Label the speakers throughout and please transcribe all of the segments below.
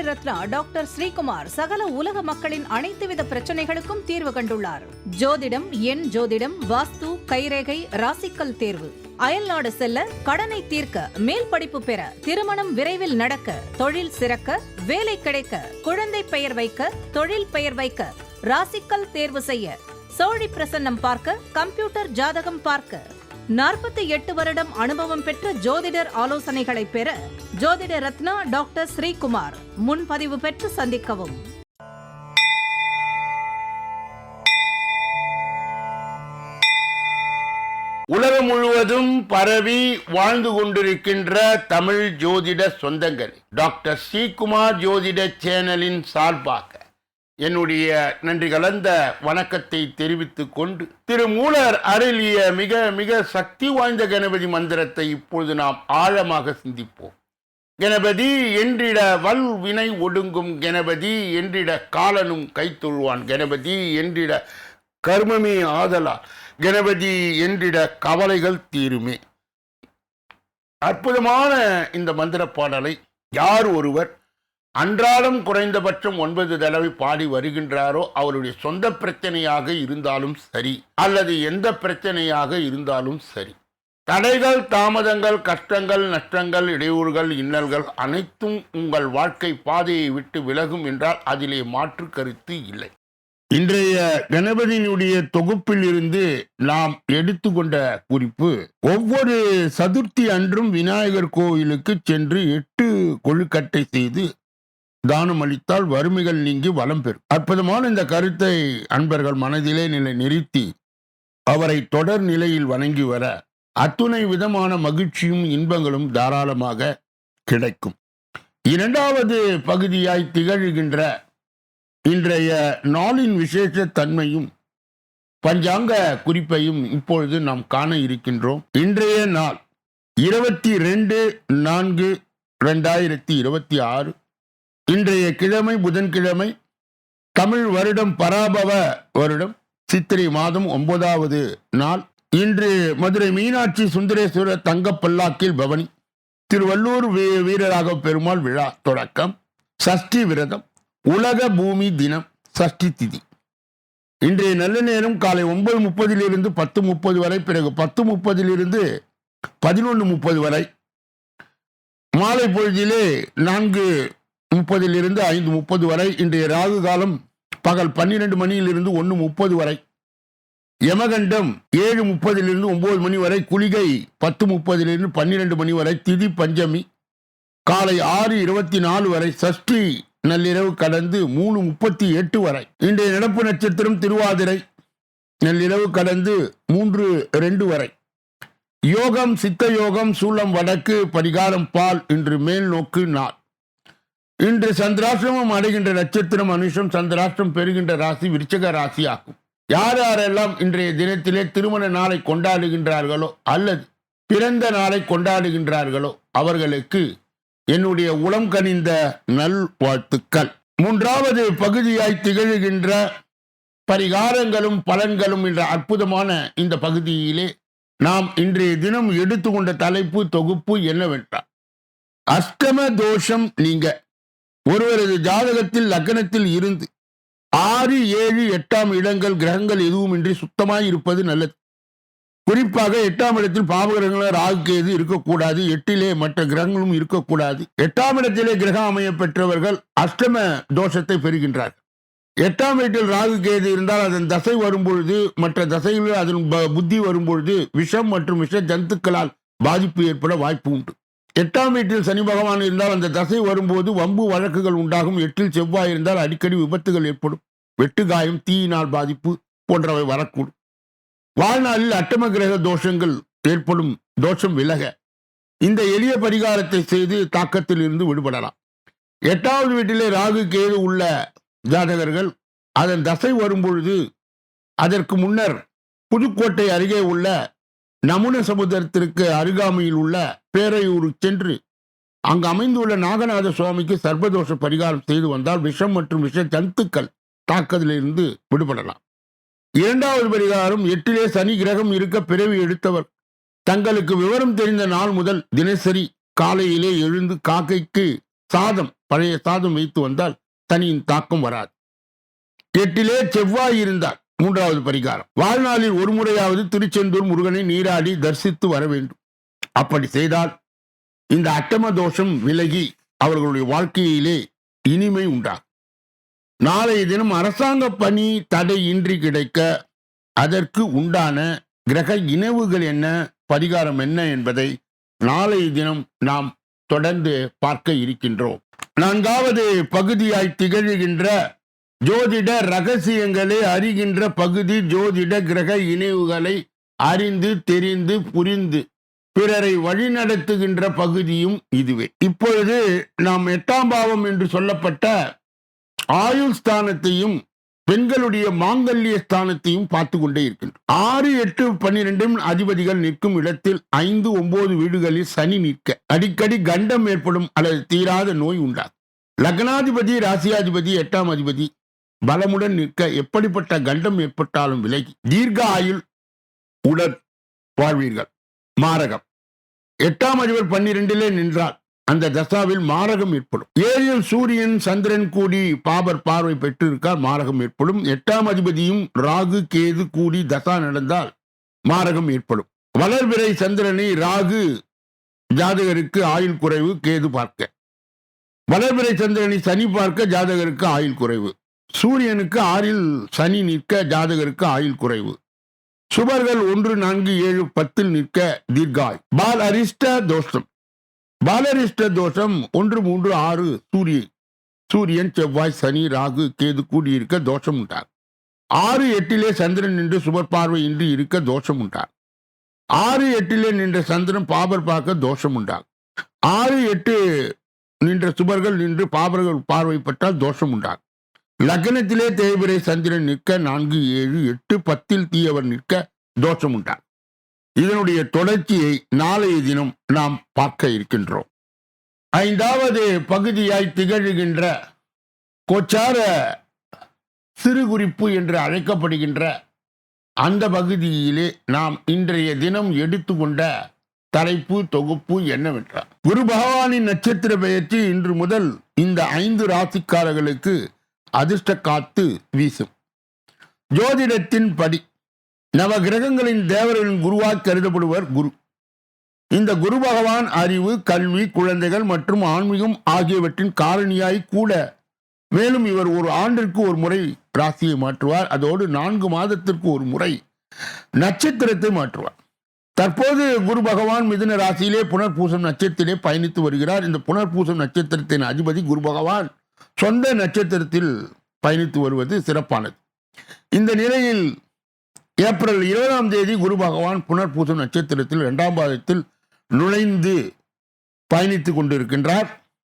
Speaker 1: Ratna doctor Sreekumar சகல உலக மக்களின் அனைத்து வித பிரச்சனைகளுக்கும் தீர்வு கண்டுள்ளார். ஜோதிடம், எண் ஜோதிடம், வாஸ்து, கைரேகை, ராசிக்கல் தேர்வு, அயல்நாடு செல்ல, கடனை தீர்க்க, மேல் படிப்பு பெற, திருமணம் விரைவில் நடக்க, தொழில் சிறக்க, வேலை கிடைக்க, குழந்தை பெயர் வைக்க, தொழில் பெயர் வைக்க, ராசிக்கல் தேர்வு செய்ய, சோழி பிரசன்னம் பார்க்க, கம்ப்யூட்டர் ஜாதகம் பார்க்க, 48 வருடம் அனுபவம் பெற்ற ஜோதிடர் ஆலோசனைகளை பெற ஜோதிட ரத்னா டாக்டர் ஸ்ரீகுமார். முன்பதிவு பெற்று சந்திக்கவும்.
Speaker 2: உலகம் முழுவதும் பரவி வாழ்ந்து கொண்டிருக்கின்ற தமிழ் ஜோதிட சொந்தங்கள், டாக்டர் ஸ்ரீகுமார் ஜோதிட சேனலின் சார்பாக என்னுடைய நன்றி கலந்த வணக்கத்தை தெரிவித்துக் கொண்டு, திருமூலர் அருளிய மிக மிக சக்தி வாய்ந்த கணபதி மந்திரத்தை இப்பொழுது நாம் ஆழமாக சிந்திப்போம். கணபதி என்றிட வல் வினை ஒடுங்கும், கணபதி என்றிட காலனும் கைத்தொழுவான், கணபதி என்றிட கர்மமே ஆதலால், கணபதி என்றிட கவலைகள் தீருமே. அற்புதமான இந்த மந்திர பாடலை யார் ஒருவர் அன்றாடம் குறைந்தபட்சம் 9 தடவை பாடி வருகின்றாரோ, அவருடைய சொந்த பிரச்சனையாக இருந்தாலும் சரி, அல்லது எந்த பிரச்சனையாக இருந்தாலும் சரி, தடைகள், தாமதங்கள், கஷ்டங்கள், நஷ்டங்கள், இடையூறுகள், இன்னல்கள் அனைத்தும் உங்கள் வாழ்க்கை பாதையை விட்டு விலகும் என்றால் அதிலே மாற்று கருத்து இல்லை. இன்றைய கணபதியினுடைய தொகுப்பில் இருந்து நாம் எடுத்துக்கொண்ட குறிப்பு, ஒவ்வொரு சதுர்த்தி அன்றும் விநாயகர் கோயிலுக்கு சென்று 8 கொழுக்கட்டை செய்து தானம் அளித்தால் வறுமைகள் நீங்கி வளம் பெறும். அற்புதமான இந்த கருத்தை அன்பர்கள் மனதிலே நிறுத்தி அவரை தொடர் நிலையில் வணங்கி வர அத்துணை விதமான மகிழ்ச்சியும் இன்பங்களும் தாராளமாக கிடைக்கும். இரண்டாவது பகுதியாய் திகழ்கின்ற இன்றைய நாளின் விசேஷ தன்மையும் பஞ்சாங்க குறிப்பையும் இப்பொழுது நாம் காண இருக்கின்றோம். இன்றைய நாள் 22/4/2026. இன்றைய கிழமை புதன்கிழமை, தமிழ் வருடம் பராபவ வருடம், சித்திரை மாதம் 9வது நாள். இன்று மதுரை மீனாட்சி சுந்தரேஸ்வரர் தங்க பல்லாக்கில் பவனி, திருவள்ளூர் வீரராக பெருமாள் விழா தொடக்கம், சஷ்டி விரதம், உலக பூமி தினம், சஷ்டி திதி. இன்றைய நல்ல நேரம் காலை 9:30 10:30 வரை, பிறகு 10:30 11:30 வரை. மாலை பொழுதிலே 4:30 5:30 வரை. இன்றைய ராகு காலம் பகல் 12 மணியிலிருந்து 1:30 வரை. யமகண்டம் 7:30 9 மணி வரை. குளிகை 10:30 12 மணி வரை. திதி பஞ்சமி காலை 6:24 வரை. சஷ்டி நள்ளிரவு கடந்து 3:38 வரை. இன்றைய நடப்பு நட்சத்திரம் திருவாதிரை, நள்ளிரவு கடந்து 3:02 வரை. யோகம் சித்த யோகம், சூலம் வடக்கு, பரிகாரம் பால். இன்று மேல் நோக்கு நாள். இன்று சந்திராஷ்டிரமம் அடைகின்ற நட்சத்திரம் அனுஷம். சந்திராஷ்டிரம் பெறுகின்ற ராசி விருச்சிக ராசி ஆகும். யார் யாரெல்லாம் இன்றைய தினத்திலே திருமண நாளை கொண்டாடுகின்றார்களோ அல்லது பிறந்த நாளை கொண்டாடுகின்றார்களோ அவர்களுக்கு என்னுடைய உளம் கனிந்த நல் வாழ்த்துக்கள். மூன்றாவது பகுதியாய் திகழ்கின்ற பரிகாரங்களும் பலன்களும் என்ற அற்புதமான இந்த பகுதியிலே நாம் இன்றைய தினம் எடுத்துக்கொண்ட தலைப்பு தொகுப்பு என்னவென்றால், அஷ்டம தோஷம் நீங்க. ஒருவரது ஜாதகத்தில் லக்னத்தில் இருந்து 6, 7, 8ஆம் இடங்கள் கிரகங்கள் எதுவுமின்றி சுத்தமாய் இருப்பது நல்லது. குறிப்பாக 8ஆம் இடத்தில் பாவகிரகங்கள் ராகு கேது இருக்கக்கூடாது. 8லே மற்ற கிரகங்களும் இருக்கக்கூடாது. 8ஆம் இடத்திலே கிரகம் அமைய பெற்றவர்கள் அஷ்டம தோஷத்தை பெறுகின்றார்கள். 8ஆம் வீட்டில் ராகு கேது இருந்தால் அதன் தசை வரும்பொழுது, மற்ற தசைகளில் அதன் புத்தி வரும்பொழுது விஷம் மற்றும் விஷ ஜந்துக்களால் பாதிப்பு ஏற்பட வாய்ப்பு உண்டு. 8ஆம் வீட்டில் சனி பகவான் இருந்தால் அந்த தசை வரும்போது வம்பு வழக்குகள் உண்டாகும். 8இல் செவ்வாய் இருந்தால் அடிக்கடி விபத்துகள் ஏற்படும். வெட்டுகாயம், தீயினால் பாதிப்பு போன்றவை வரக்கூடும். வாழ்நாளில் அட்டம கிரக தோஷங்கள் ஏற்படும். தோஷம் விலக இந்த எளிய பரிகாரத்தை செய்து தாக்கத்தில் இருந்து விடுபடலாம். 8வது வீட்டிலே ராகு கேது உள்ள ஜாதகர்கள் அதன் தசை வரும்பொழுது அதற்கு முன்னர் புதுக்கோட்டை அருகே உள்ள நமுன சமுத்திரத்திற்கு அருகாமையில் உள்ள பேரையூர் சென்று அங்கு அமைந்துள்ள நாகநாத சுவாமிக்கு சர்வதோஷ பரிகாரம் செய்து வந்தால் விஷம் மற்றும் விஷ ஜந்துக்கள் தாக்கத்திலிருந்து விடுபடலாம். 2வது பரிகாரம், 8லே சனி கிரகம் இருக்க பிறவி எடுத்தவர் தங்களுக்கு விவரம் தெரிந்த நாள் முதல் தினசரி காலையிலே எழுந்து காக்கைக்கு சாதம் பழைய சாதம் வைத்து வந்தால் சனியின் தாக்கம் வராது. 8 செவ்வாய் இருந்தால் 3வது பரிகாரம், வாழ்நாளில் ஒரு முறையாவது திருச்செந்தூர் முருகனை நீராடி தரிசித்து வர வேண்டும். அப்படி செய்தால் இந்த அட்டம தோஷம் விலகி அவர்களுடைய வாழ்க்கையிலே இனிமை உண்டாகும். நாளைய தினம் அரசாங்க பணி தடையின்றி கிடைக்க அதற்கு உண்டான கிரக இணைவுகள் என்ன, பரிகாரம் என்ன என்பதை நாளைய தினம் நாம் தொடர்ந்து பார்க்க இருக்கின்றோம். 4வது பகுதியாய் திகழ்கின்ற ஜோதிட ரகசியங்களை அறிகின்ற பகுதி ஜோதிட கிரக இணைவுகளை அறிந்து தெரிந்து புரிந்து பிறரை வழிநடத்துகின்ற பகுதியும் இதுவே. இப்பொழுது நாம் 8ஆம் பாவம் என்று சொல்லப்பட்ட ஆயுள் ஸ்தானத்தையும் பெண்களுடைய மாங்கல்ய ஸ்தானத்தையும் பார்த்து கொண்டே இருக்கின்றோம். 6, 8, 12 அதிபதிகள் நிற்கும் இடத்தில் 5, 9 வீடுகளில் சனி நிற்க அடிக்கடி கண்டம் ஏற்படும் அல்லது தீராத நோய் உண்டாகும். லக்னாதிபதி, ராசியாதிபதி, 8ஆம் அதிபதி பலமுடன் நிற்க எப்படிப்பட்ட கண்டம் ஏற்பட்டாலும் விலகி தீர்க்க ஆயுள் உடன் வாழ்வீர்கள். மாரகம் 8ஆம் அதிபர் 12 நின்றால் அந்த தசாவில் மாரகம் ஏற்படும். 7 சூரியன் சந்திரன் கூடி பாபர் பார்வை பெற்றிருக்கால் மாரகம் ஏற்படும். 8ஆம் அதிபதியும் ராகு கேது கூடி தசா நடந்தால் மாரகம் ஏற்படும். வளர்பிறை சந்திரனை ராகு ஜாதகருக்கு ஆயுள் குறைவு கேது பார்க்க, வளர்பிறை சந்திரனை சனி பார்க்க ஜாதகருக்கு ஆயுள் குறைவு. சூரியனுக்கு 6 சனி நிற்க ஜாதகருக்கு ஆயுள் குறைவு. சுபர்கள் 1, 4, 7, 10 நிற்க தீர்காய். பாலரிஷ்ட தோஷம், பாலரிஷ்ட தோஷம் 1, 3, 6 சூரியன் செவ்வாய் சனி ராகு கேது கூடியிருக்க தோஷம் உண்டார். 6, 8 சந்திரன் நின்று சுபர் பார்வை இன்றி இருக்க தோஷம் உண்டார். 6, 8 நின்ற சந்திரன் பாபர் பார்க்க தோஷம் உண்டார். 6, 8 நின்ற சுபர்கள் நின்று பாபர்கள் பார்வை பெற்றால் தோஷம் உண்டார். லக்னத்திலே தேய்பிரை சந்திரன் நிற்க 4, 7, 8, 10 தீயவர் நிற்க தோஷம் உண்டார். இதனுடைய தொடர்ச்சியை நாளைய தினம் நாம் பார்க்க இருக்கின்றோம். 5வது பகுதியாய் திகழ்கின்ற கோச்சார சிறு குறிப்பு என்று அழைக்கப்படுகின்ற அந்த பகுதியிலே நாம் இன்றைய தினம் எடுத்துக்கொண்ட தலைப்பு தொகுப்பு என்னவென்றால், குரு பகவானின் நட்சத்திர பெயர்ச்சி இன்று முதல் இந்த 5 ராசிக்காரர்களுக்கு அதிர்ஷ்ட காத்து வீசும். ஜோதிடத்தின் படி நவ கிரகங்களின் தேவர்களின் குருவாய் கருதப்படுவர் குரு. இந்த குரு பகவான் அறிவு, கல்வி, குழந்தைகள் மற்றும் ஆன்மீகம் ஆகியவற்றின் காரணியாய் கூட. மேலும் இவர் ஒரு ஆண்டிற்கு ஒரு முறை ராசியை மாற்றுவார். அதோடு 4 மாதத்திற்கு ஒரு முறை நட்சத்திரத்தை மாற்றுவார். தற்போது குரு பகவான் மிதுன ராசியிலே புனர்பூசம் நட்சத்திரத்திலே பயணித்து வருகிறார். இந்த புனர்பூசம் நட்சத்திரத்தின் அதிபதி குரு பகவான் சொந்த நட்சத்திரத்தில் பயணித்து வருவது சிறப்பானது. இந்த நிலையில் ஏப்ரல் 20ஆம் தேதி குரு பகவான் புனர்பூசம் நட்சத்திரத்தில் 2ஆம் பாதத்தில் நுழைந்து பயணித்துக் கொண்டிருக்கின்றார்.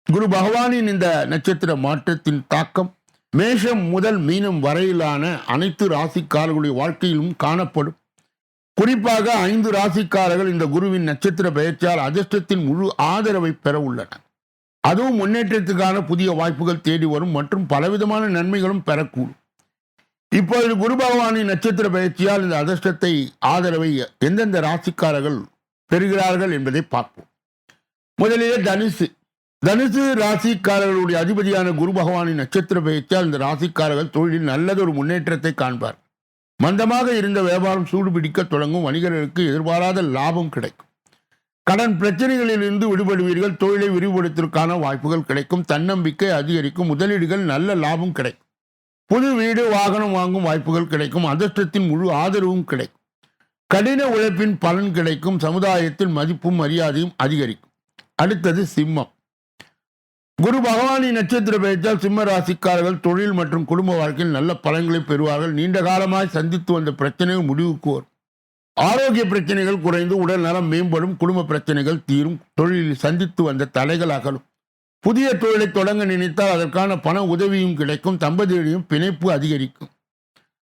Speaker 2: குரு பகவானின் இந்த நட்சத்திர மாற்றத்தின் தாக்கம் மேஷம் முதல் மீனம் வரையிலான அனைத்து ராசிக்காரர்களுடைய வாழ்க்கையிலும் காணப்படும். குறிப்பாக 5 ராசிக்காரர்கள் இந்த குருவின் நட்சத்திர பெயர்ச்சியால் அதிர்ஷ்டத்தின் முழு ஆதரவை பெற உள்ளனர். அதுவும் முன்னேற்றத்துக்கான புதிய வாய்ப்புகள் தேடி வரும் மற்றும் பலவிதமான நன்மைகளும் பெறக்கூடும். இப்பொழுது குரு பகவானின் நட்சத்திர பயிற்சியால் இந்த அதிர்ஷ்டத்தை ஆதரவை எந்தெந்த ராசிக்காரர்கள் பெறுகிறார்கள் என்பதை பார்ப்போம். முதலிலே தனுசு ராசிக்காரர்களுடைய அதிபதியான குரு பகவானின் நட்சத்திர பயிற்சியால் இந்த ராசிக்காரர்கள் தொழிலில் நல்லதொரு முன்னேற்றத்தை காண்பார். மந்தமாக இருந்த வியாபாரம் சூடுபிடிக்க தொடங்கும். வணிகர்களுக்கு எதிர்பாராத லாபம் கிடைக்கும். கடன் பிரச்சனைகளில் இருந்து விடுபடுவீர்கள். தொழிலை விரிவுபடுத்துவதற்கான வாய்ப்புகள் கிடைக்கும். தன்னம்பிக்கை அதிகரிக்கும். முதலீடுகள் நல்ல லாபம் கிடைக்கும். புது வீடு வாகனம் வாங்கும் வாய்ப்புகள் கிடைக்கும். அதிர்ஷ்டத்தின் முழு ஆதரவும் கிடைக்கும். கடின உழைப்பின் பலன் கிடைக்கும். சமுதாயத்தில் மதிப்பும் மரியாதையும் அதிகரிக்கும். அடுத்தது சிம்மம். குரு பகவானின் நட்சத்திர பெயர்ச்சால் சிம்ம ராசிக்காரர்கள் தொழில் மற்றும் குடும்ப வாழ்க்கையில் நல்ல பலன்களை பெறுவார்கள். நீண்ட காலமாய் சந்தித்து வந்த பிரச்சனைகள் முடிவுக்கு வரும். ஆரோக்கிய பிரச்சனைகள் குறைந்து உடல் நலம் மேம்படும். குடும்ப பிரச்சனைகள் தீரும். தொழிலில் சந்தித்து வந்த தடைகள் அகலும். புதிய தொழிலை தொடங்க நினைத்தால் அதற்கான பண உதவியும் கிடைக்கும். தம்பதியிடையும் பிணைப்பு அதிகரிக்கும்.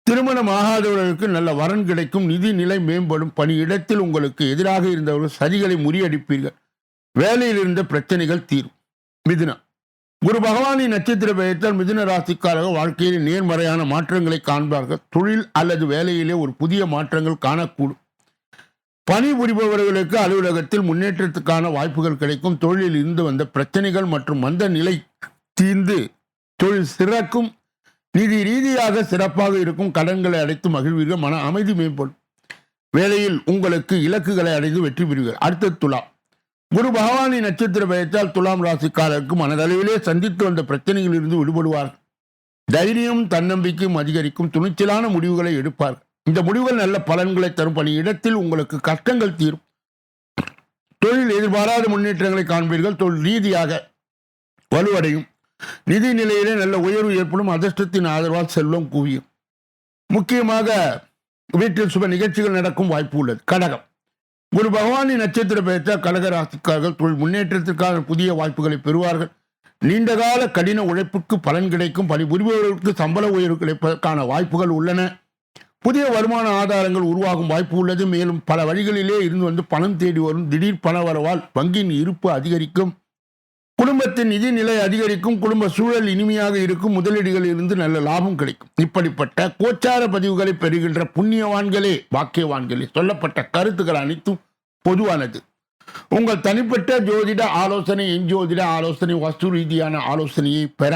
Speaker 2: திருமணம் ஆகாதவர்களுக்கு நல்ல வரன் கிடைக்கும். நிதி நிலை மேம்படும். பணியிடத்தில் உங்களுக்கு எதிராக இருந்தவர்கள் சதிகளை முறியடிப்பீர்கள். வேலையில் இருந்த பிரச்சனைகள் தீரும். மிதுனம். குரு பகவானின் நட்சத்திர பெயர்த்தால் மிதுன ராசிக்காரர்கள் வாழ்க்கையில் நேர்மறையான மாற்றங்களை காண்பார்கள். தொழில் அல்லது வேலையிலே ஒரு புதிய மாற்றங்கள் காணக்கூடும். பணிபுரிபவர்களுக்கு அலுவலகத்தில் முன்னேற்றத்துக்கான வாய்ப்புகள் கிடைக்கும். தொழிலில் இருந்து வந்த பிரச்சனைகள் மற்றும் மந்த நிலை தீர்ந்து தொழில் சிறக்கும். நிதி ரீதியாக சிறப்பாக இருக்கும். கடன்களை அடைத்து மகிழ்வீர்கள். மன அமைதி மேம்படும். வேலையில் உங்களுக்கு இலக்குகளை அடைந்து வெற்றி பெறுவீர்கள். அடுத்த துலாம். குரு பகவானின் நட்சத்திர பயத்தால் துலாம் ராசிக்காரருக்கு மனதளவிலே சந்தித்து வந்த பிரச்சனைகளில் இருந்து விடுபடுவார்கள். தைரியம் தன்னம்பிக்கையும் அதிகரிக்கும். துணிச்சலான முடிவுகளை எடுப்பார்கள். இந்த முடிவுகள் நல்ல பலன்களை தரும். பணியிடத்தில் உங்களுக்கு கஷ்டங்கள் தீரும். தொழில் எதிர்பாராத முன்னேற்றங்களை காண்பீர்கள். தொழில் ரீதியாக வலுவடையும். நிதி நிலையிலே நல்ல உயர்வு ஏற்படும். அதிர்ஷ்டத்தின் ஆதரவால் செல்வம் குவியும். முக்கியமாக வீட்டில் சுப நிகழ்ச்சிகள் நடக்கும் வாய்ப்பு உள்ளது. கடகம். குரு பகவானின் நட்சத்திர பெயர்த்தால் கடக ராசிக்காரர்கள் தொழில் முன்னேற்றத்திற்கான புதிய வாய்ப்புகளை பெறுவார்கள். நீண்டகால கடின உழைப்புக்கு பலன் கிடைக்கும். பணிபுரிபவர்களுக்கு சம்பள உயர்வு கிடைப்பதற்கான வாய்ப்புகள் உள்ளன. புதிய வருமான ஆதாரங்கள் உருவாகும் வாய்ப்பு உள்ளது. மேலும் பல வழிகளிலே இருந்து வந்து பணம் தேடி வரும். திடீர் பண வரவால் வங்கியின் இருப்பு அதிகரிக்கும். குடும்பத்தின் நிதி நிலை அதிகரிக்கும். குடும்ப சூழல் இனிமையாக இருக்கும். முதலீடுகளில் இருந்து நல்ல லாபம் கிடைக்கும். இப்படிப்பட்ட கோச்சார பதிவுகளை பெறுகின்ற புண்ணியவான்களே, வாக்கியவான்களே, சொல்லப்பட்ட கருத்துக்கள் அனைத்தும் பொதுவானது. உங்கள் தனிப்பட்ட ஜோதிட ஆலோசனை, எஞ்சோதிட ஆலோசனை, வஸ்து ரீதியான ஆலோசனையை பெற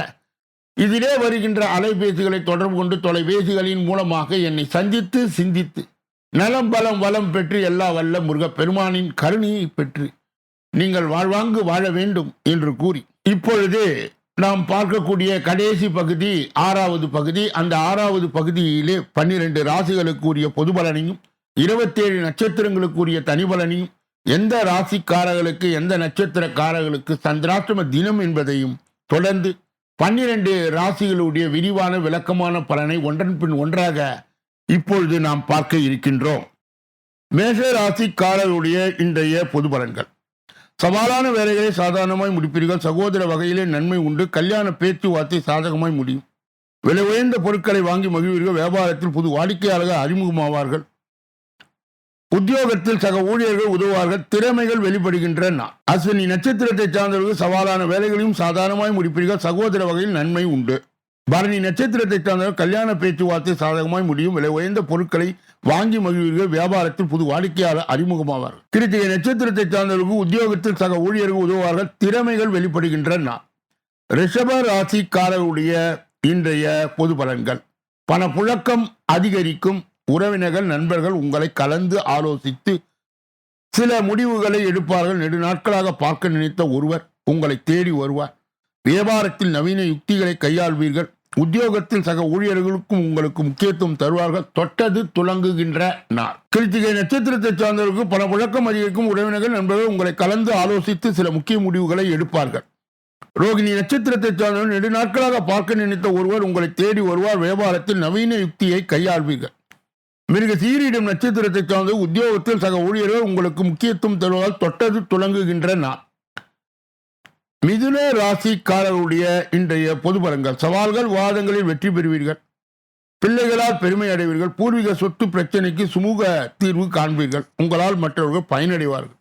Speaker 2: இதிலே வருகின்ற அலைபேசிகளை தொடர்பு கொண்டு தொலைபேசிகளின் மூலமாக என்னை சந்தித்து சிந்தித்து நலம் பலம் வளம் பெற்று எல்லா வல்ல முருகப் பெருமானின் கருணையை பெற்று நீங்கள் வாழ்வாங்கு வாழ வேண்டும் என்று கூறி, இப்பொழுது நாம் பார்க்கக்கூடிய கடைசி பகுதி 6வது பகுதி. அந்த 6வது பகுதியிலே 12 ராசிகளுக்குரிய பொது பலனையும் 27 நட்சத்திரங்களுக்குரிய தனி பலனையும், எந்த ராசிக்காரர்களுக்கு எந்த நட்சத்திரக்காரர்களுக்கு சந்திராஷ்டம தினம் என்பதையும் தொடர்ந்து 12 ராசிகளுடைய விரிவான விளக்கமான பலனை ஒன்றன் பின் ஒன்றாக இப்பொழுது நாம் பார்க்க இருக்கின்றோம். மேஷ ராசிக்காரர்களுடைய இன்றைய பொது பலன்கள். சவாலான வேலைகளை சாதாரணமாய் முடிப்பீர்கள். சகோதர வகையிலே நன்மை உண்டு. கல்யாண பேச்சுவார்த்தை சாதகமாய் முடியும். விலை உயர்ந்த பொருட்களை வாங்கி மகிழ்வீர்கள். வியாபாரத்தில் புது வாடிக்கையாளர்கள் அறிமுகமாவார்கள். உத்தியோகத்தில் சக ஊழியர்கள் உதவுவார்கள். திறமைகள் வெளிப்படுகின்ற நாள். அஸ்வினி நட்சத்திரத்தை சார்ந்தவர்கள் சவாலான வேலைகளையும் சாதாரணமாய் முடிப்பீர்கள். சகோதர வகையில் நன்மை உண்டு. பரணி நட்சத்திரத்தை சார்ந்தவர்கள் கல்யாண பேச்சுவார்த்தை சாதகமாய் முடியும். விலை உயர்ந்த பொருட்களை வாங்கி மகிழ்வீர்கள். வியாபாரத்தில் புது வாடிக்கையாளர் அறிமுகமாவார்கள். கிருத்திகை நட்சத்திரத்தை சார்ந்தவர்களுக்கு உத்தியோகத்தில் சக ஊழியர்கள் உதவுவார்கள். திறமைகள் வெளிப்படுகின்ற நாள். ரிஷப ராசிக்காரருடைய இன்றைய பொது பலன்கள். பணப்புழக்கம் அதிகரிக்கும். உறவினர்கள் நண்பர்கள் உங்களை கலந்து ஆலோசித்து சில முடிவுகளை எடுப்பார்கள். நெடுநாட்களாக பார்க்க நினைத்த ஒருவர் உங்களை தேடி வருவார். வியாபாரத்தில் நவீன யுக்திகளை கையாள்வீர்கள். உத்தியோகத்தில் சக ஊழியர்களுக்கும் உங்களுக்கு முக்கியத்துவம் தருவார்கள். தொட்டது துலங்குகின்ற நாள். கிருத்திகை நட்சத்திரத்தை சார்ந்தவர்களுக்கு பணப்புழக்கம் அதிகரிக்கும். உறவினர்கள் நண்பர்கள் உங்களை கலந்து ஆலோசித்து சில முக்கிய முடிவுகளை எடுப்பார்கள். ரோகிணி நட்சத்திரத்தை சார்ந்தவர்கள் நெடுநாட்களாக பார்க்க நினைத்த ஒருவர் உங்களை தேடி வருவார். வியாபாரத்தில் நவீன யுக்தியை கையாள்வீர்கள். மிருக சீரிடம் நட்சத்திரத்தை சார்ந்த உத்தியோகத்தில் சக ஊழியர்கள் உங்களுக்கு முக்கியத்துவம் தருவதால் தொட்டது துலங்குகின்ற நாள். மிதுன ராசிக்காரருடைய இன்றைய பொது பலன்கள். சவால்கள் வாதங்களில் வெற்றி பெறுவீர்கள். பிள்ளைகளால் பெருமை அடைவீர்கள். பூர்வீக சொத்து பிரச்சனைக்கு சுமூக தீர்வு காண்பீர்கள். உங்களால் மற்றவர்கள் பயனடைவார்கள்.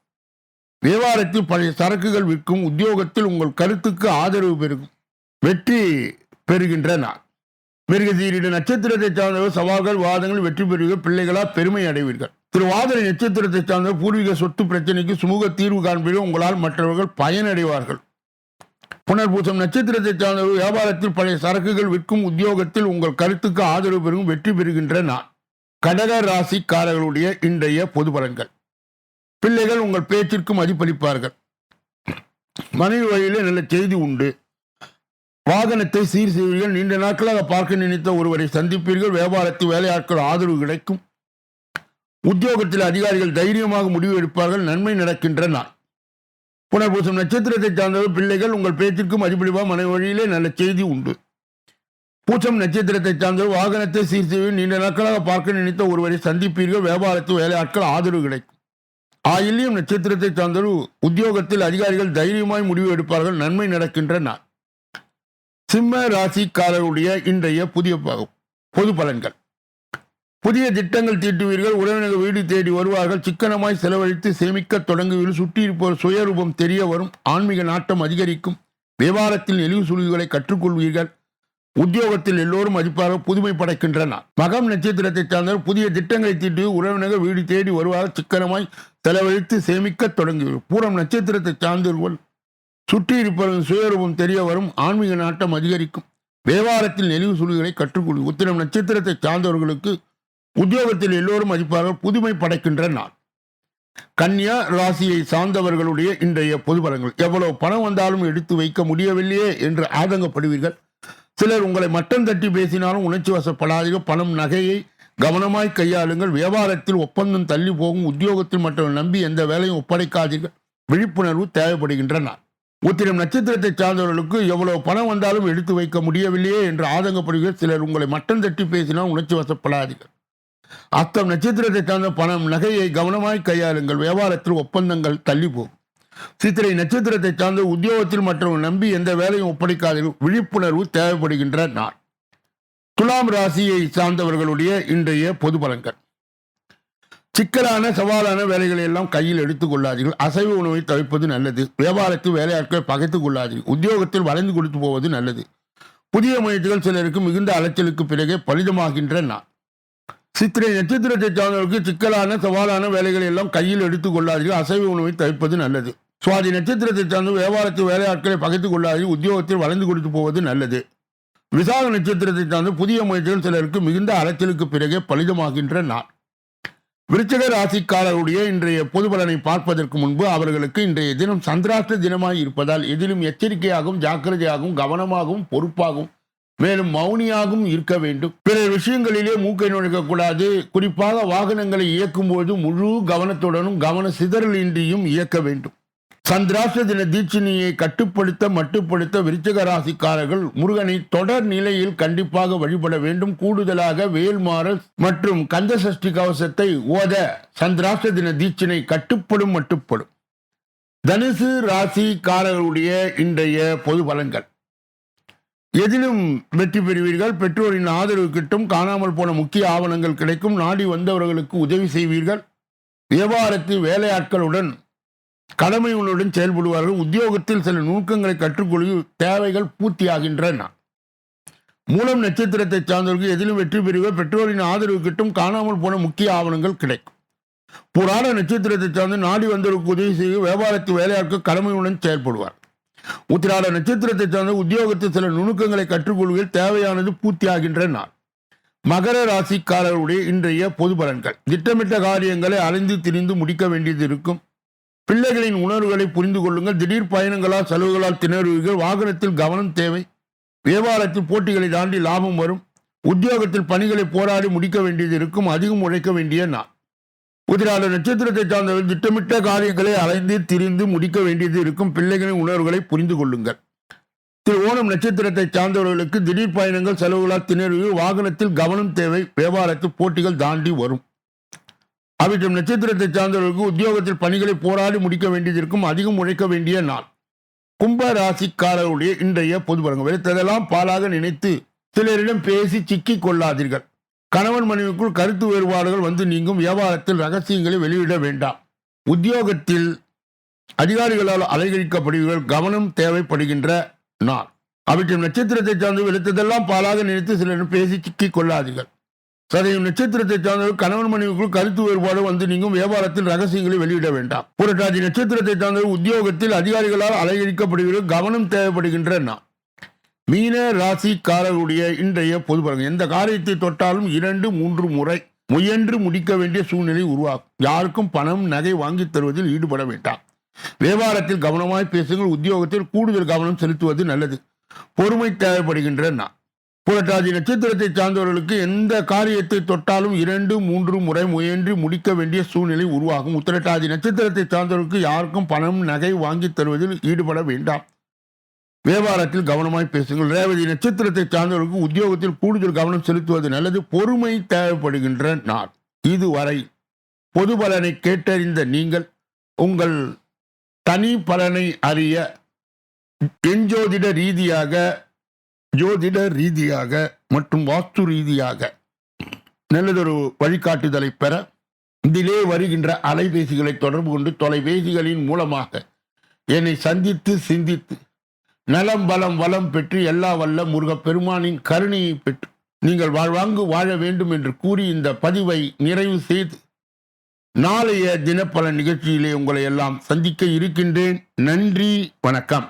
Speaker 2: வியாபாரத்தில் பழைய சரக்குகள் விற்கும். உத்தியோகத்தில் உங்கள் கருத்துக்கு ஆதரவு பெருகும். வெற்றி பெறுகின்ற நாள். மிருகசீரிட நட்சத்திரத்தை சார்ந்தவர் சவால்கள் வாதங்கள் வெற்றி பெறுவீர்கள். பிள்ளைகளால் பெருமை அடைவீர்கள். திருவாதிரை நட்சத்திரத்தை சார்ந்தவர் பூர்வீக சொத்து பிரச்சனைக்கு சுமூக தீர்வு காண்பீர்கள். உங்களால் மற்றவர்கள் பயனடைவார்கள். புனர்பூசம் நட்சத்திரத்தை சார்ந்தவர் வியாபாரத்தில் பழைய சரக்குகள் விற்கும். உத்தியோகத்தில் உங்கள் கருத்துக்கு ஆதரவு பெறும். வெற்றி பெறுகின்ற நாள். கடக ராசிக்காரர்களுடைய இன்றைய பொது பலன்கள். பிள்ளைகள் உங்கள் பேச்சிற்கு மதிப்பளிப்பார்கள். மனைவி வழியிலே நல்ல செய்தி உண்டு. வாகனத்தை சீர் செய்வீர்கள். நீண்ட நாட்களாக பார்க்க நினைத்த ஒருவரை சந்திப்பீர்கள். வியாபாரத்தில் வேலையாட்கள் ஆதரவு கிடைக்கும். உத்தியோகத்தில் அதிகாரிகள் தைரியமாக முடிவு எடுப்பார்கள். நன்மை நடக்கின்ற நாள். புனர்பூசம் நட்சத்திரத்தை சார்ந்தவர் பிள்ளைகள் உங்கள் பேச்சிற்கு மதிப்பளிப்பார். மனைவி வழியிலே நல்ல செய்தி உண்டு. பூசம் நட்சத்திரத்தை சார்ந்தவர் வாகனத்தை சீர் செய்வீர்கள். நீண்ட நாட்களாக பார்க்க நினைத்த ஒருவரை சந்திப்பீர்கள். வியாபாரத்தில் வேலையாட்கள் ஆதரவு கிடைக்கும். ஆயில்யம் நட்சத்திரத்தை சார்ந்தவர் உத்தியோகத்தில் அதிகாரிகள் தைரியமாய் முடிவு எடுப்பார்கள். நன்மை நடக்கின்ற நாள். சிம்ம ராசிக்காரருடைய இன்றைய பொது பலன்கள். புதிய திட்டங்கள் தீட்டுவீர்கள். உறவினர்கள் வீடு தேடி வருவார்கள். சிக்கனமாய் செலவழித்து சேமிக்க தொடங்குவீர்கள். சுற்றியிருப்போர் சுயரூபம் தெரிய வரும். ஆன்மீக நாட்டம் அதிகரிக்கும். வியாபாரத்தில் எளிவு சுழிவுகளை கற்றுக்கொள்வீர்கள். உத்தியோகத்தில் எல்லோரும் மதிப்பார்கள். புதுமை படைக்கின்ற நாள். மகம் நட்சத்திரத்தை சார்ந்தவர் புதிய திட்டங்களை தீட்டு உறவினர்கள் வீடு தேடி வருவார்கள். சிக்கனமாய் செலவழித்து சேமிக்க தொடங்குவீர்கள். பூரம் நட்சத்திரத்தை சார்ந்தவர்கள் சுற்றி இருப்பவரின் சுயரூபம் தெரிய வரும். ஆன்மீக நாட்டம் அதிகரிக்கும். வியாபாரத்தில் நெளிவு சுழிகளை கற்றுக்கொள்ளும். உத்திரம் நட்சத்திரத்தை சார்ந்தவர்களுக்கு உத்தியோகத்தில் எல்லோரும் மதிப்பார்கள். புதுமை படைக்கின்ற நாள். கன்னியா ராசியை சார்ந்தவர்களுடைய இன்றைய பொது பலன்கள். எவ்வளவு பணம் வந்தாலும் எடுத்து வைக்க முடியவில்லையே என்று ஆதங்கப்படுவீர்கள். சிலர் உங்களை மட்டம் தட்டி பேசினாலும் உணர்ச்சி வசப்படாதீர்கள். பணம் நகையை கவனமாய் கையாளுங்கள். வியாபாரத்தில் ஒப்பந்தம் தள்ளி போகும். உத்தியோகத்தில் மற்றவர்கள் நம்பி எந்த வேலையும் ஒப்படைக்காதீர்கள். விழிப்புணர்வு தேவைப்படுகின்ற நாள். உத்திரம் நட்சத்திரத்தை சார்ந்தவர்களுக்கு எவ்வளவு பணம் வந்தாலும் எடுத்து வைக்க முடியவில்லையே என்று ஆதங்கப்படுவீர்கள். சிலர் உங்களை மட்டம் தட்டி பேசினால் உணர்ச்சி வசப்படாதீர்கள். அஸ்தம் நட்சத்திரத்தை சார்ந்த பணம் நகையை கவனமாய் கையாளுங்கள். வியாபாரத்தில் ஒப்பந்தங்கள் தள்ளி போகும். சித்திரை நட்சத்திரத்தை சார்ந்த உத்தியோகத்தில் மற்றவர்கள் நம்பி எந்த வேலையும் ஒப்படைக்காதீர்கள். விழிப்புணர்வு தேவைப்படுகின்ற நாள். துலாம் ராசியை சார்ந்தவர்களுடைய இன்றைய பொது பலன்கள். சிக்கலான சவாலான வேலைகளை எல்லாம் கையில் எடுத்துக் கொள்ளாதீர்கள். அசைவ உணவை தவிர்ப்பது நல்லது. வியாபாரத்தில் வேலையாட்களை பகைத்துக் கொள்ளாதீர்கள். உத்தியோகத்தில் வளைந்து கொடுத்து போவது நல்லது. புதிய முயற்சிகள் சிலருக்கு மிகுந்த அலைச்சலுக்கு பிறகே பலிதமாகின்ற நாள். சித்திரை நட்சத்திரத்தை சார்ந்தவர்களுக்கு சிக்கலான சவாலான வேலைகளை எல்லாம் கையில் எடுத்துக் கொள்ளாதீர்கள். அசைவ உணவை தவிர்ப்பது நல்லது. சுவாதி நட்சத்திரத்தை சார்ந்த வியாபாரத்தில் வேலையாட்களை பகைத்துக் கொள்ளாதீர்கள். உத்தியோகத்தில் வளைந்து கொடுத்து போவது நல்லது. விசாக நட்சத்திரத்தை சார்ந்த புதிய முயற்சிகள் சிலருக்கு மிகுந்த அலைச்சலுக்கு பிறகே பலிதமாகின்ற நாள். விருச்சிக ராசிக்காரருடைய இன்றைய பொது பலனை பார்ப்பதற்கு முன்பு அவர்களுக்கு இன்றைய தினம் சந்திராஷ்ட தினமாய் இருப்பதால் எதிலும் எச்சரிக்கையாகவும் ஜாக்கிரதையாகவும் கவனமாகவும் பொறுப்பாகவும் மேலும் மௌனியாகவும் இருக்க வேண்டும். பிற விஷயங்களிலே மூக்கை நுழைக்கக்கூடாது. குறிப்பாக வாகனங்களை இயக்கும் போது முழு கவனத்துடனும் கவன சிதறலின்றியும் இயக்க வேண்டும். சந்திராஷ்ட தின தீட்சிணியை கட்டுப்படுத்த மட்டுப்படுத்த விருச்சிக ராசிக்காரர்கள் முருகனை தொடர் நிலையில் கண்டிப்பாக வழிபட வேண்டும். கூடுதலாக வேல்மாறல் மற்றும் கந்த சஷ்டி கவசத்தை ஓத சந்திராஷ்ட தின தீட்சிணை கட்டுப்படும் மட்டுப்படும். தனுசு ராசிக்காரர்களுடைய இன்றைய பொது பலன்கள். எதிலும் வெற்றி பெறுவீர்கள். பெற்றோரின் ஆதரவு கிட்டும். காணாமல் போன முக்கிய ஆவணங்கள் கிடைக்கும். நாடி வந்தவர்களுக்கு உதவி செய்வீர்கள். வியாபாரத்தில் வேலையாட்களுடன் கடமைகளுடன் செயல்படுவார்கள். உத்தியோகத்தில் சில நுணுக்கங்களை கற்றுக்கொள்ள தேவைகள் பூர்த்தியாகின்றன. மூலம் நட்சத்திரத்தை சார்ந்தவர்கள் எதிலும் வெற்றி பெறுவர். பெற்றோரின் ஆதரவு கிட்டும். காணாமல் போன முக்கிய ஆவணங்கள் கிடைக்கும். புராண நட்சத்திரத்தை சார்ந்து நாடி வந்தவர்களுக்கு உதவி செய்ய வியாபாரத்தில் வேலையாட்கள் கடமையுடன் செயல்படுவார். உத்திராட நட்சத்திரத்தை சார்ந்த உத்தியோகத்தில் சில நுணுக்கங்களை கற்றுக்கொள்வதில் தேவையானது பூர்த்தியாகின்ற நாள். மகர ராசிக்காரருடைய இன்றைய பொது பலன்கள். திட்டமிட்ட காரியங்களை அலைந்து திரிந்து முடிக்க வேண்டியது இருக்கும். பிள்ளைகளின் உணர்வுகளை புரிந்து கொள்ளுங்கள். திடீர் பயணங்களால் செலவுகளால் திணறுவீர்கள். வாகனத்தில் கவனம் தேவை. வியாபாரத்தில் போட்டிகளை தாண்டி லாபம் வரும். உத்தியோகத்தில் பணிகளை போராடி முடிக்க வேண்டியது இருக்கும். அதிகம் உழைக்க வேண்டிய நாள். உத்திராட நட்சத்திரத்தை சார்ந்தவர்கள் திட்டமிட்ட காரியங்களை அலைந்து திரிந்து முடிக்க வேண்டியது இருக்கும். பிள்ளைகளின் உணர்வுகளை புரிந்து கொள்ளுங்கள். ஓணம் நட்சத்திரத்தை சார்ந்தவர்களுக்கு திடீர் பயணங்கள் செலவுகளால் திணறுவீர்கள். வாகனத்தில் கவனம் தேவை. வியாபாரத்தில் போட்டிகள் தாண்டி வரும். அவிட்டம் நட்சத்திரத்தை சார்ந்தவர்களுக்கு உத்தியோகத்தில் பணிகளை போராடி முடிக்க வேண்டியது இருக்கும். அதிகம் உழைக்க வேண்டிய நாள். கும்ப ராசிக்காரருடைய இன்றைய பொது பலன்கள். வெறுத்ததெல்லாம் பாலாக நினைத்து சிலரிடம் பேசி சிக்கிக் கொள்ளாதீர்கள். கணவன் மனைவிக்குள் கருத்து வேறுபாடுகள் வந்து நீங்கும். வியாபாரத்தில் ரகசியங்களை வெளியிட வேண்டாம். உத்தியோகத்தில் அதிகாரிகளால் அலைகழிக்கப்படுவீர்கள். கவனம் தேவைப்படுகின்ற நாள். அவிட்டம் நட்சத்திரத்தை சார்ந்து வெளுத்ததெல்லாம் பாலாக நினைத்து சிலரிடம் பேசி சிக்கிக் கொள்ளாதீர்கள். சதயம் நட்சத்திரத்தை சார்ந்தவர்கள் கணவன் மனைவிக்குள் கருத்து வேறுபாடு வந்து நீங்கும். வியாபாரத்தில் ரகசியங்களை வெளியிட வேண்டாம். புரட்டாதி நட்சத்திரத்தை சார்ந்தவர்கள் உத்தியோகத்தில் அதிகாரிகளால் அலையடிக்கப்படுகிறது. கவனம் தேவைப்படுகின்ற நாள். மீன ராசிக்காரர்களுடைய இன்றைய பொது பலன்கள். எந்த காரியத்தை தொட்டாலும் 2-3 முறை முயன்று முடிக்க வேண்டிய சூழ்நிலை உருவாகும். யாருக்கும் பணம் நகை வாங்கி தருவதில் ஈடுபட வேண்டாம். வியாபாரத்தில் கவனமாய் பேசுங்கள். உத்தியோகத்தில் கூடுதல் கவனம் செலுத்துவது நல்லது. பொறுமை தேவைப்படுகின்ற நாள். புரட்டாதி நட்சத்திரத்தை சார்ந்தவர்களுக்கு எந்த காரியத்தை தொட்டாலும் 2-3 முறை முயன்று முடிக்க வேண்டிய சூழ்நிலை உருவாகும். உத்திரட்டாதி நட்சத்திரத்தை சார்ந்தவர்களுக்கு யாருக்கும் பணம் நகை வாங்கி தருவதில் ஈடுபட வேண்டாம். வியாபாரத்தில் கவனமாய் பேசுங்கள். ரேவதி நட்சத்திரத்தை சார்ந்தவர்களுக்கு உத்தியோகத்தில் கூடுதல் கவனம் செலுத்துவது நல்லது. பொறுமை தேவைப்படுகின்ற நாள். இதுவரை பொது பலனை கேட்டறிந்த நீங்கள் உங்கள் தனி பலனை அறிய எஞ்சோதிட ரீதியாக மற்றும் வாஸ்து ரீதியாக நல்லதொரு வழிகாட்டுதலை பெற இதிலே வருகின்ற அலைபேசிகளை தொடர்பு கொண்டு தொலைபேசிகளின் மூலமாக என்னை சந்தித்து சிந்தித்து நலம் பலம் வளம் பெற்று எல்லா வல்ல முருகப்பெருமானின் கருணையை பெற்று நீங்கள் வாழ்வாங்கு வாழ வேண்டும் என்று கூறி இந்த பதிவை நிறைவு செய்து நாளைய தினப்பலன் நிகழ்ச்சியிலே உங்களை எல்லாம் சந்திக்க இருக்கின்றேன். நன்றி, வணக்கம்.